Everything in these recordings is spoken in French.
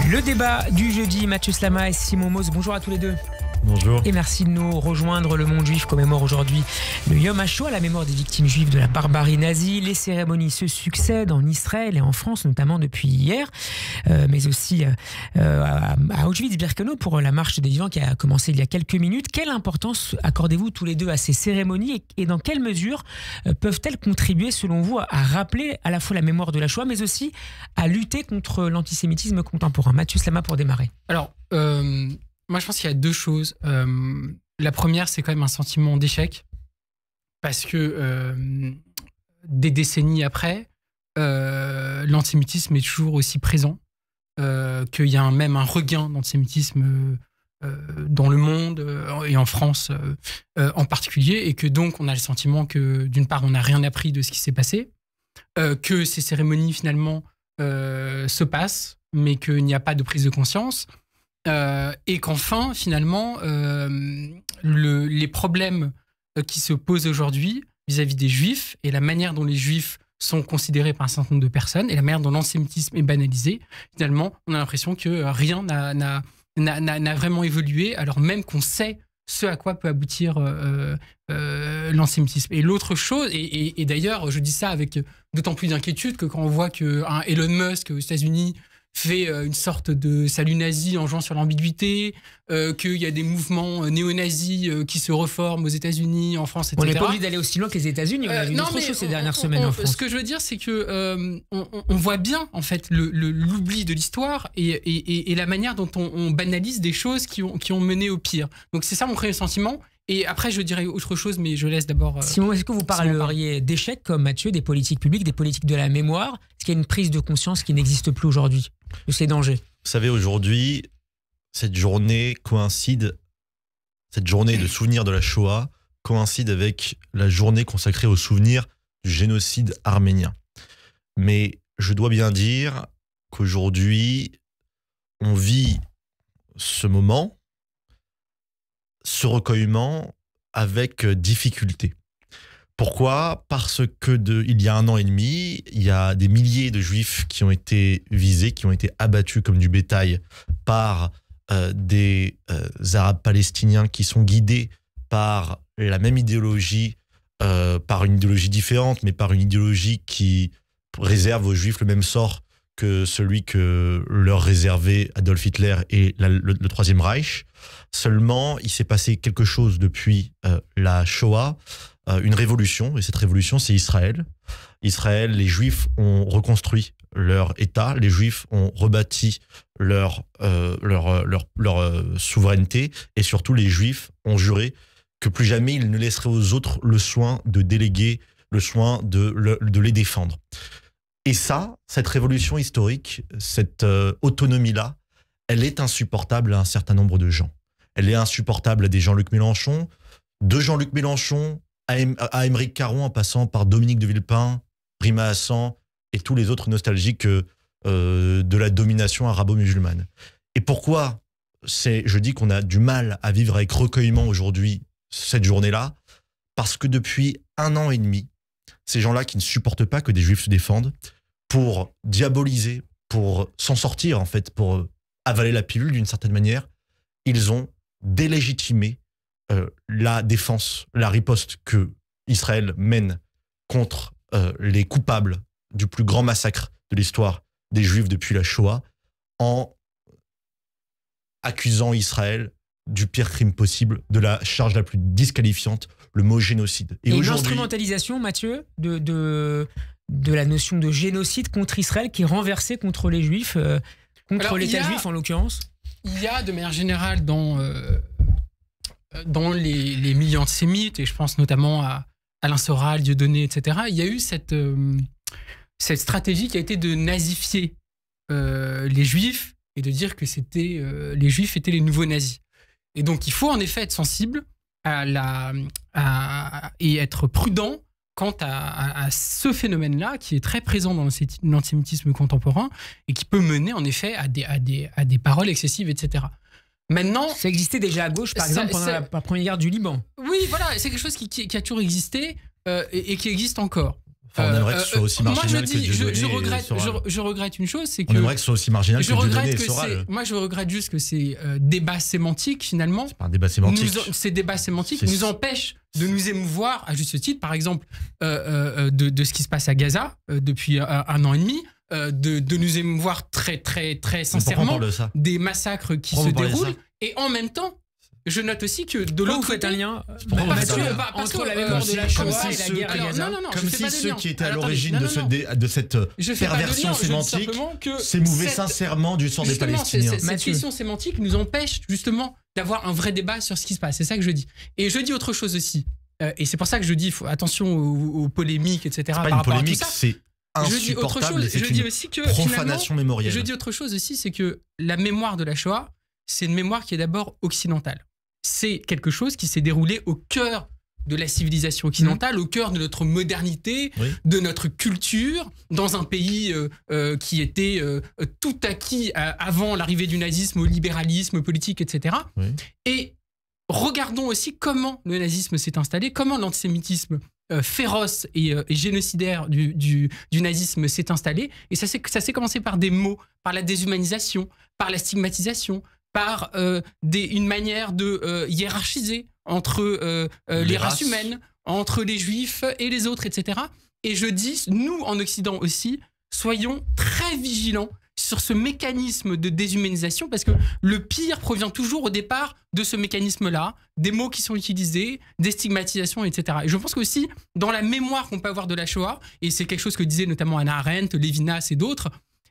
Le débat du jeudi, Mathieu Slama et Simon Mose, bonjour à tous les deux. Bonjour. Et merci de nous rejoindre. Le monde juif commémore aujourd'hui le Yom HaShoah, la mémoire des victimes juives de la barbarie nazie. Les cérémonies se succèdent en Israël et en France, notamment depuis hier, mais aussi à Auschwitz-Birkenau pour la marche des vivants qui a commencé il y a quelques minutes. Quelle importance accordez-vous tous les deux à ces cérémonies et dans quelle mesure peuvent-elles contribuer, selon vous, à rappeler à la fois la mémoire de la Shoah, mais aussi à lutter contre l'antisémitisme contemporain? Mathieu Slama pour démarrer. Alors, moi, je pense qu'il y a deux choses. La première, c'est quand même un sentiment d'échec. Parce que des décennies après, l'antisémitisme est toujours aussi présent. Qu'il y a même un regain d'antisémitisme dans le monde et en France en particulier. Et que donc, on a le sentiment que, d'une part, on n'a rien appris de ce qui s'est passé. Que ces cérémonies, finalement, se passent, mais qu'il n'y a pas de prise de conscience. Et qu'enfin, finalement, les problèmes qui se posent aujourd'hui vis-à-vis des Juifs et la manière dont les Juifs sont considérés par un certain nombre de personnes et la manière dont l'antisémitisme est banalisé, finalement, on a l'impression que rien n'a vraiment évolué, alors même qu'on sait ce à quoi peut aboutir l'antisémitisme. Et l'autre chose, et d'ailleurs, je dis ça avec d'autant plus d'inquiétude que quand on voit qu'un Elon Musk aux États-Unis fait une sorte de salut nazi en jouant sur l'ambiguïté, qu'il y a des mouvements néo-nazis qui se reforment aux États-Unis, en France, etc. On n'est pas obligé d'aller aussi loin que les États-Unis. On a vu autre chose ces dernières semaines en France. Ce que je veux dire, c'est que on voit bien en fait l'oubli de l'histoire et la manière dont on banalise des choses qui ont mené au pire. Donc c'est ça mon premier sentiment. Et après, je dirais autre chose, mais je laisse d'abord... Simon, est-ce que vous parleriez d'échecs comme Mathieu, des politiques publiques, des politiques de la mémoire? Est-ce qu'il y a une prise de conscience qui n'existe plus aujourd'hui de ces dangers? Vous savez, aujourd'hui, cette journée de souvenir de la Shoah coïncide avec la journée consacrée au souvenir du génocide arménien. Mais je dois bien dire qu'aujourd'hui, on vit ce moment, ce recueillement avec difficulté. Pourquoi ? Parce que il y a 1 an et demi, il y a des milliers de juifs qui ont été visés, qui ont été abattus comme du bétail par des Arabes palestiniens qui sont guidés par la même idéologie, par une idéologie différente, mais par une idéologie qui réserve aux juifs le même sort que celui que leur réservait Adolf Hitler et le Troisième Reich. Seulement, il s'est passé quelque chose depuis la Shoah, une révolution, et cette révolution, c'est Israël. Israël, les Juifs ont reconstruit leur État, les Juifs ont rebâti leur souveraineté, et surtout, les Juifs ont juré que plus jamais ils ne laisseraient aux autres le soin de déléguer, le soin de les défendre. Et ça, cette révolution historique, cette autonomie-là, elle est insupportable à un certain nombre de gens. Elle est insupportable à des Jean-Luc Mélenchon, de Jean-Luc Mélenchon à Aymeric Caron, en passant par Dominique de Villepin, Rima Hassan et tous les autres nostalgiques de la domination arabo-musulmane. Et pourquoi je dis qu'on a du mal à vivre avec recueillement aujourd'hui cette journée-là? Parce que depuis 1 an et demi, ces gens-là qui ne supportent pas que des Juifs se défendent, pour diaboliser, pour s'en sortir en fait, pour avaler la pilule d'une certaine manière, ils ont délégitimé la défense, la riposte que Israël mène contre les coupables du plus grand massacre de l'histoire des Juifs depuis la Shoah, en accusant Israël du pire crime possible, de la charge la plus disqualifiante, le mot génocide. Et une instrumentalisation, Mathieu, de la notion de génocide contre Israël qui est renversée contre les Juifs, contre l'État juif en l'occurrence. Il y a de manière générale dans les milieux antisémites, et je pense notamment à Alain Soral, Dieudonné, etc., il y a eu cette stratégie qui a été de nazifier les Juifs et de dire que les Juifs étaient les nouveaux nazis. Et donc il faut en effet être sensible et être prudent quant à ce phénomène-là qui est très présent dans l'antisémitisme contemporain et qui peut mener en effet à des paroles excessives, etc. Maintenant, ça existait déjà à gauche, par exemple, pendant la première guerre du Liban. Oui, voilà, c'est quelque chose qui a toujours existé et qui existe encore. Enfin, on aimerait que ce soit aussi marginal que Dieudonné et Soral. Je regrette une chose, c'est que... On aimerait que ce soit aussi marginal que Dieudonné et Soral. Moi, je regrette juste que ces débats sémantiques, finalement... C'est pas un débat sémantique. Ces débats sémantiques nous empêchent de nous émouvoir, à juste titre, par exemple, de ce qui se passe à Gaza depuis un an et demi, de nous émouvoir très, très, très sincèrement des massacres qui se déroulent. Et en même temps, je note aussi que de l'autre côté, un lien entre la mémoire de la Shoah et la guerre à Gaza. Comme si ceux qui étaient à l'origine de cette perversion sémantique s'émouvaient sincèrement du sang des Palestiniens. Cette question sémantique nous empêche justement d'avoir un vrai débat sur ce qui se passe. C'est ça que je dis. Et je dis autre chose aussi. Et c'est pour ça que je dis attention aux polémiques, etc. C'est pas une polémique, c'est insupportable. Je dis aussi que profanation mémorielle. Je dis autre chose aussi, c'est que la mémoire de la Shoah, c'est une mémoire qui est d'abord occidentale. C'est quelque chose qui s'est déroulé au cœur de la civilisation occidentale, au cœur de notre modernité, de notre culture, dans un pays qui était tout acquis avant l'arrivée du nazisme, au libéralisme politique, etc. Oui. Et regardons aussi comment le nazisme s'est installé, comment l'antisémitisme féroce et génocidaire du nazisme s'est installé. Et ça s'est commencé par des mots, par la déshumanisation, par la stigmatisation, par une manière de hiérarchiser entre les races humaines, entre les juifs et les autres, etc. Et je dis, nous, en Occident aussi, soyons très vigilants sur ce mécanisme de déshumanisation, parce que le pire provient toujours au départ de ce mécanisme-là, des mots qui sont utilisés, des stigmatisations, etc. Et je pense qu'aussi, dans la mémoire qu'on peut avoir de la Shoah, et c'est quelque chose que disait notamment Hannah Arendt, Lévinas et d'autres,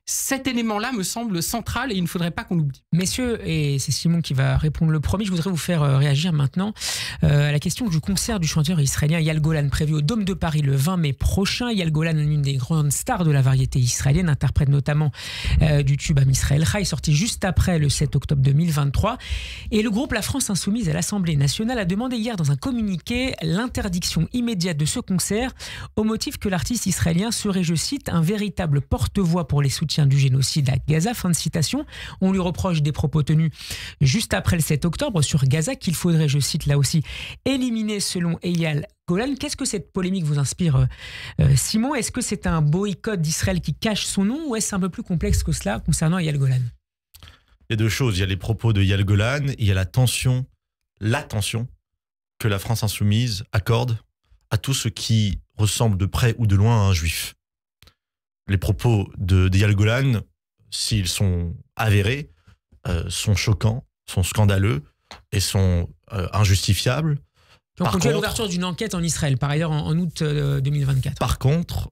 cet élément-là me semble central et il ne faudrait pas qu'on l'oublie. Messieurs, et c'est Simon qui va répondre le premier, je voudrais vous faire réagir maintenant à la question du concert du chanteur israélien Eyal Golan, prévu au Dôme de Paris le 20 mai prochain. Eyal Golan, l'une des grandes stars de la variété israélienne, interprète notamment du tube Am Israël Chai, sorti juste après le 7 octobre 2023. Et le groupe La France Insoumise à l'Assemblée nationale a demandé hier dans un communiqué l'interdiction immédiate de ce concert au motif que l'artiste israélien serait, je cite, un véritable porte-voix pour les soutiens du génocide à Gaza, fin de citation. On lui reproche des propos tenus juste après le 7 octobre sur Gaza qu'il faudrait, je cite là aussi, éliminer selon Eyal Golan. Qu'est-ce que cette polémique vous inspire, Simon? Est-ce que c'est un boycott d'Israël qui cache son nom ou est-ce un peu plus complexe que cela concernant Eyal Golan? Il y a deux choses. Il y a les propos de Eyal Golan et il y a l'attention que la France Insoumise accorde à tout ce qui ressemble de près ou de loin à un juif. Les propos d'Eyal Golan, s'ils sont avérés, sont choquants, sont scandaleux et sont injustifiables. Donc on conduit à l'ouverture d'une enquête en Israël, par ailleurs en août 2024. Par contre,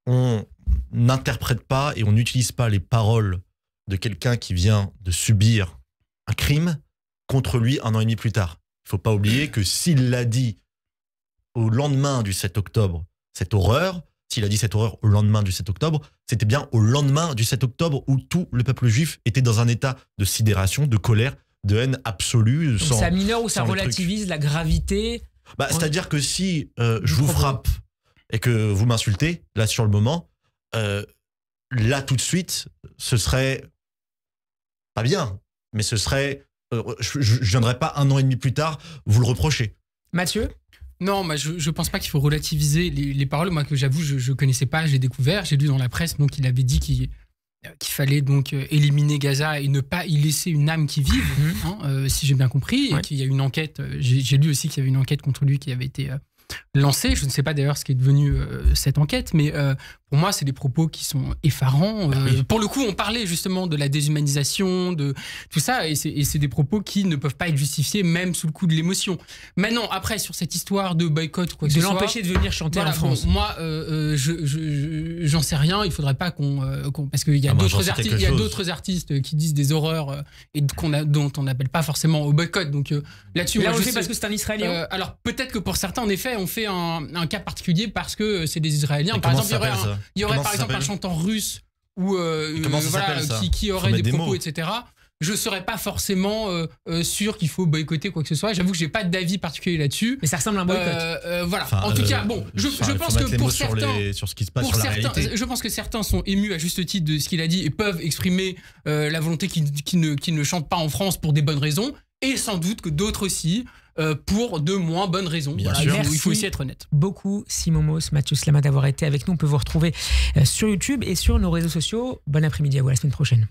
on n'interprète pas et on n'utilise pas les paroles de quelqu'un qui vient de subir un crime contre lui un an et demi plus tard. Il ne faut pas oublier que s'il l'a dit au lendemain du 7 octobre, cette horreur, s'il a dit cette horreur au lendemain du 7 octobre, c'était bien au lendemain du 7 octobre où tout le peuple juif était dans un état de sidération, de colère, de haine absolue. Donc ça minore ou ça relativise la gravité? C'est-à-dire que si je vous frappe et que vous m'insultez, là sur le moment, là tout de suite, ce serait pas bien, mais ce serait... je ne viendrai pas un an et demi plus tard vous le reprocher. Mathieu? Non, je pense pas qu'il faut relativiser les paroles. Moi, que j'avoue, je connaissais pas, j'ai découvert, j'ai lu dans la presse, donc il avait dit qu'il fallait donc éliminer Gaza et ne pas y laisser une âme qui vive, si j'ai bien compris, et qu'il y a une enquête. J'ai lu aussi qu'il y avait une enquête contre lui qui avait été lancée. Je ne sais pas d'ailleurs ce qui est devenu cette enquête, mais pour moi, c'est des propos qui sont effarants. Pour le coup, on parlait justement de la déshumanisation, de tout ça, et c'est des propos qui ne peuvent pas être justifiés, même sous le coup de l'émotion. Maintenant, après, sur cette histoire de boycott ou quoi que ce soit... De l'empêcher de venir chanter en France. Bon, moi, j'en sais rien. Il ne faudrait pas parce qu'il y a d'autres artistes qui disent des horreurs et dont on n'appelle pas forcément au boycott. Donc là-dessus... Là, on le fait parce que c'est un Israélien. Alors, peut-être que pour certains, en effet, on fait un cas particulier parce que c'est des Israéliens. Par exemple, il y aurait par exemple un chanteur russe ou qui aurait des propos, etc. Je ne serais pas forcément sûr qu'il faut boycotter quoi que ce soit. J'avoue que je n'ai pas d'avis particulier là-dessus. Mais ça ressemble à un boycott. Voilà. En tout cas, bon, je pense que pour certains, sur ce qui se passe sur la réalité. Je pense que certains sont émus à juste titre de ce qu'il a dit et peuvent exprimer la volonté qu'il ne chante pas en France pour des bonnes raisons. et sans doute que d'autres aussi, pour de moins bonnes raisons. Bien Voilà, sûr. il faut aussi être honnête. Beaucoup, Simon Mauss, Mathieu Slama d'avoir été avec nous. On peut vous retrouver sur YouTube et sur nos réseaux sociaux. Bon après-midi, à vous, à la semaine prochaine.